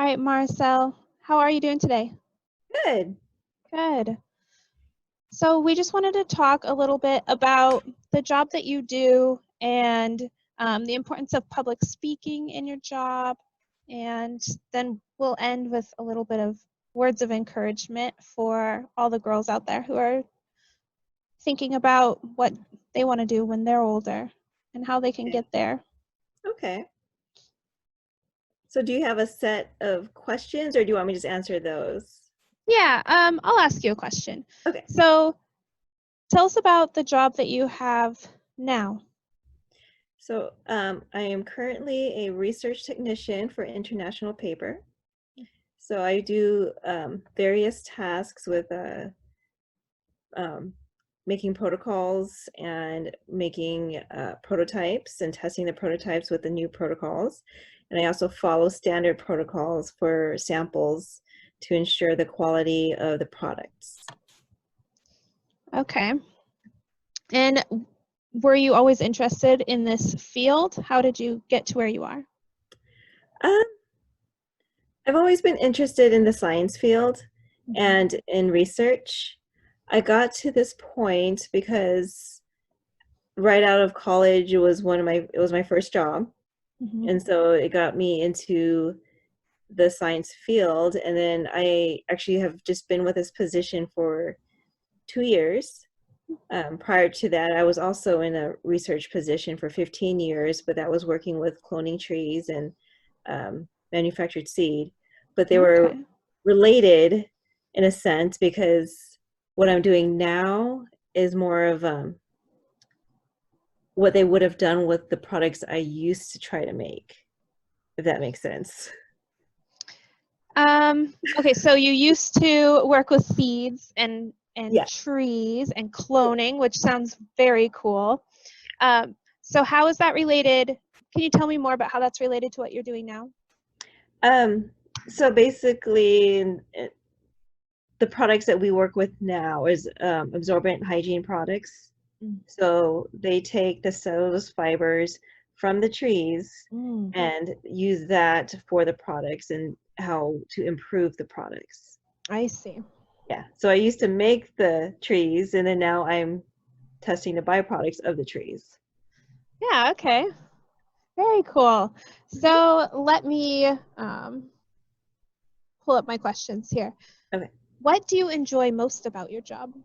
All right, Maricel, how are you doing today? Good. Good. So we just wanted to talk a little bit about the job that you do and the importance of public speaking in your job. And then we'll end with a little bit of words of encouragement for all the girls out there who are thinking about what they want to do when they're older and how they can get there. Okay. So do you have a set of questions or do you want me to just answer those? Yeah, I'll ask you a question. Okay. So tell us about the job that you have now. So I am currently a research technician for international paper. So I do various tasks with um, making protocols and making prototypes and testing the prototypes with the new protocols. And I also follow standard protocols for samples to ensure the quality of the products. Okay. And were you always interested in this field? How did you get to where you are? I've always been interested in the science field and in research. I got to this point because right out of college it was my first job. Mm-hmm. And so it got me into the science field, and then I actually have just been with this position for 2 years. Prior to that, I was also in a research position for 15 years, but that was working with cloning trees and manufactured seed. But they were related in a sense because what I'm doing now is more of what they would have done with the products I used to try to make, if that makes sense. Okay, so you used to work with seeds and Yeah. trees and cloning, which sounds very cool. So how is that related? Can you tell me more about how that's related to what you're doing now? So basically, the products that we work with now is absorbent hygiene products. So they take the cellulose fibers from the trees and use that for the products and how to improve the products. I see. Yeah. So I used to make the trees, and then now I'm testing the byproducts of the trees. Yeah, okay. Very cool. So let me pull up my questions here. Okay. What do you enjoy most about your job?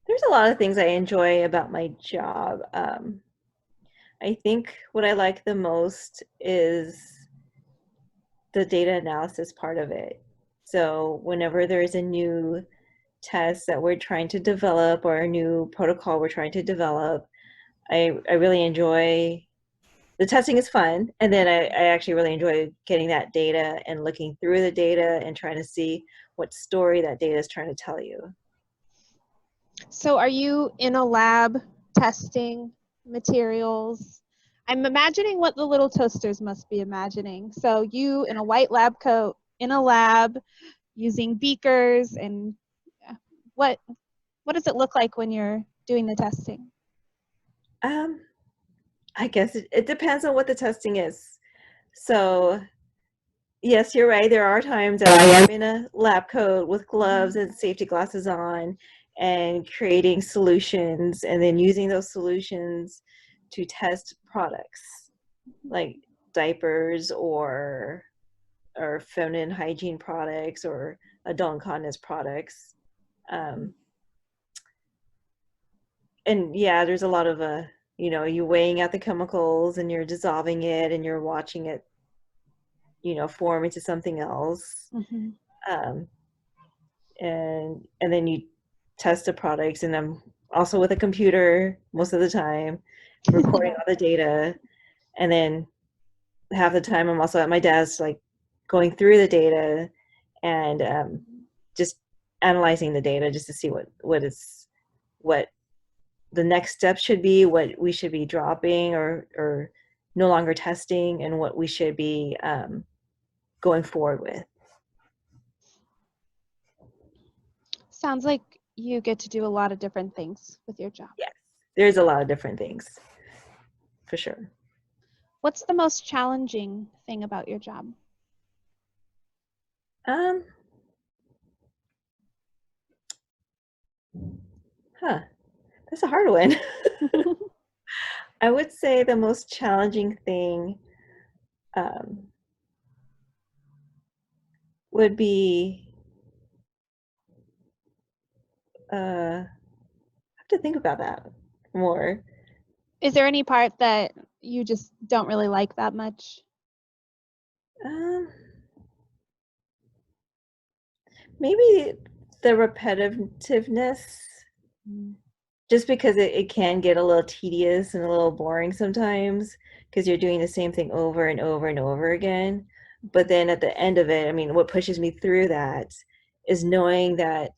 There's a lot of things I enjoy about my job. I think what I like the most is the data analysis part of it. So whenever there's a new test that we're trying to develop or a new protocol we're trying to develop, I really enjoy the testing is fun. And then I actually really enjoy getting that data and looking through the data and trying to see what story that data is trying to tell you. So are you in a lab testing materials? I'm imagining what the little toasters must be imagining. So you in a white lab coat in a lab using beakers, and what does it look like when you're doing the testing? I guess it depends on what the testing is. So yes, you're right. There are times that I am in a lab coat with gloves and safety glasses on and creating solutions and then using those solutions to test products like diapers or feminine hygiene products or adult incontinence products. And yeah, there's a lot of you weighing out the chemicals and you're dissolving it and you're watching it form into something else. And then you test the products, and I'm also with a computer most of the time recording all the data, and then half the time I'm also at my desk like going through the data and just analyzing the data just to see what the next step should be, what we should be dropping or no longer testing, and what we should be going forward with. Sounds like you get to do a lot of different things with your job. Yes, there's a lot of different things, for sure. What's the most challenging thing about your job? Um, that's a hard one. I would say the most challenging thing um, would be I have to think about that more. Is there any part that you just don't really like that much? Um, maybe the repetitiveness, Mm. just because it can get a little tedious and a little boring sometimes because you're doing the same thing over and over and over again. But then at the end of it, I mean, what pushes me through that is knowing that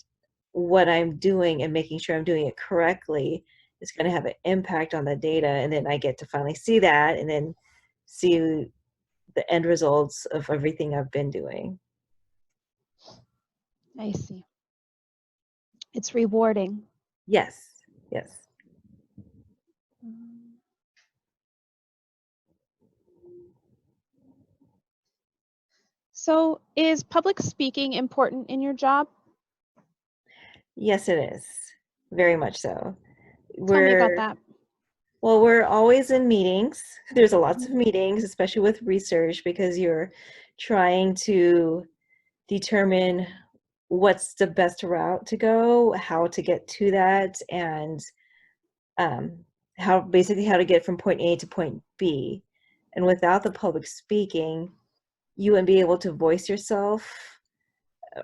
what I'm doing and making sure I'm doing it correctly is going to have an impact on the data. And then I get to finally see that and then see the end results of everything I've been doing. I see. It's rewarding. Yes, yes. Mm. So, is public speaking important in your job? Yes, it is. Very much so. Tell me about We're that. Well, we're always in meetings. There's a lots of Mhm. meetings, especially with research, because you're trying to determine what's the best route to go, how to get to that, and um, how basically how to get from point A to point B. And without the public speaking, you wouldn't be able to voice yourself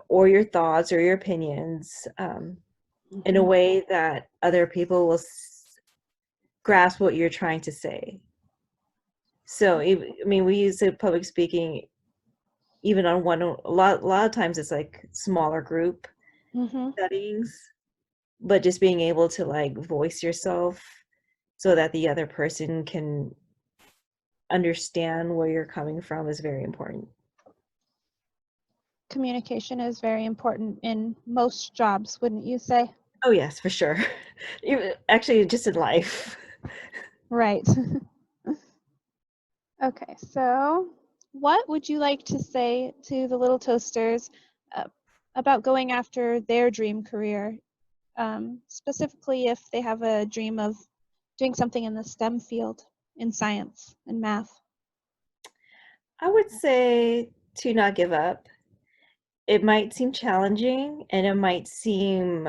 or your thoughts or your opinions in a Mhm. way that other people will grasp what you're trying to say. So, I mean, we use the public speaking even on a lot of times it's like smaller group Mhm. settings, but just being able to like voice yourself so that the other person can understand where you're coming from is very important. Communication is very important in most jobs, wouldn't you say? Oh yes, for sure. Actually, just in life. Right. Okay, so what would you like to say to the little toasters uh, about going after their dream career? Specifically, if they have a dream of doing something in the STEM field, in science and math. I would say to not give up. It might seem challenging and it might seem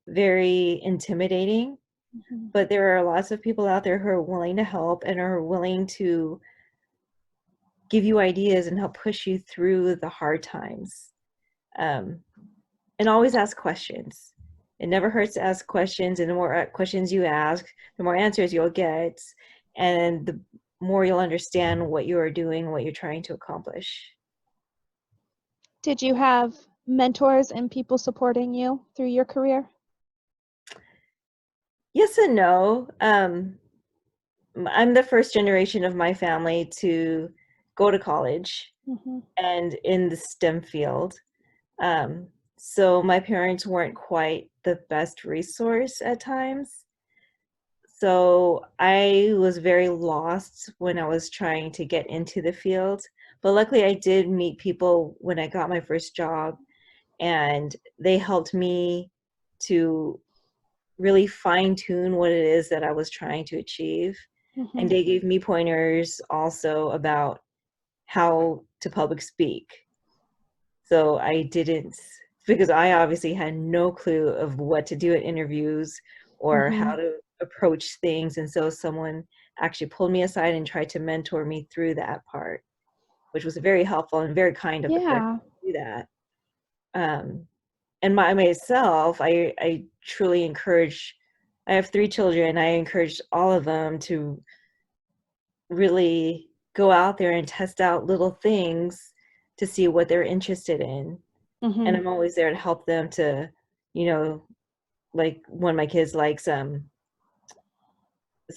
very intimidating, Mhm. but there are lots of people out there who are willing to help and are willing to give you ideas and help push you through the hard times. Um, and always ask questions. It never hurts to ask questions, and the more questions you ask, the more answers you'll get, and the more you'll understand what you are doing, what you're trying to accomplish. Did you have mentors and people supporting you through your career? Yes and no. I'm the first generation of my family to go to college Mhm. and in the STEM field. Um, so my parents weren't quite the best resource at times. So I was very lost when I was trying to get into the field. But luckily, I did meet people when I got my first job, and they helped me to really fine tune what it is that I was trying to achieve. And Mhm. they gave me pointers also about how to public speak. So I didn't, because I obviously had no clue of what to do at interviews or how Mhm. to approach things. And so someone actually pulled me aside and tried to mentor me through that part, which was very helpful and very kind of the person Yeah. to do that. Um, and myself, I truly encourage, I have 3 children. I encourage all of them to really go out there and test out little things to see what they're interested in. And Mhm. I'm always there to help them to, you know, like one of my kids likes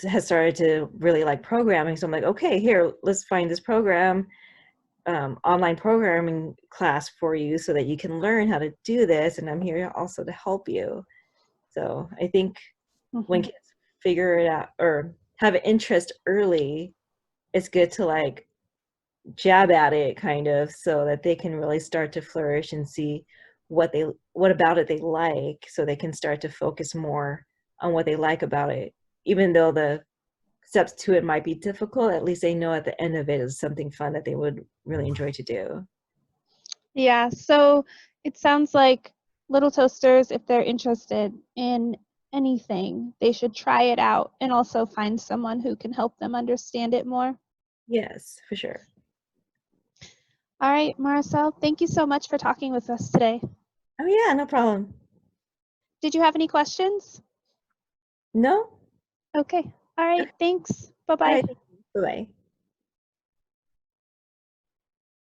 has started to really like programming. So I'm like, okay, here, let's find this program, online programming class for you so that you can learn how to do this. And I'm here also to help you. So I think when Mhm. kids figure it out or have an interest early, it's good to like jab at it kind of, so that they can really start to flourish and see what about it they like, so they can start to focus more on what they like about it. Even though the steps to it might be difficult, at least they know at the end of it is something fun that they would really enjoy to do. Yeah, so it sounds like little toasters, if they're interested in anything, they should try it out and also find someone who can help them understand it more. Yes, for sure. All right, Maricel, thank you so much for talking with us today. Oh yeah, no problem. Did you have any questions? No? Okay. All right, Okay. thanks. All Bye-bye. right. Bye-bye.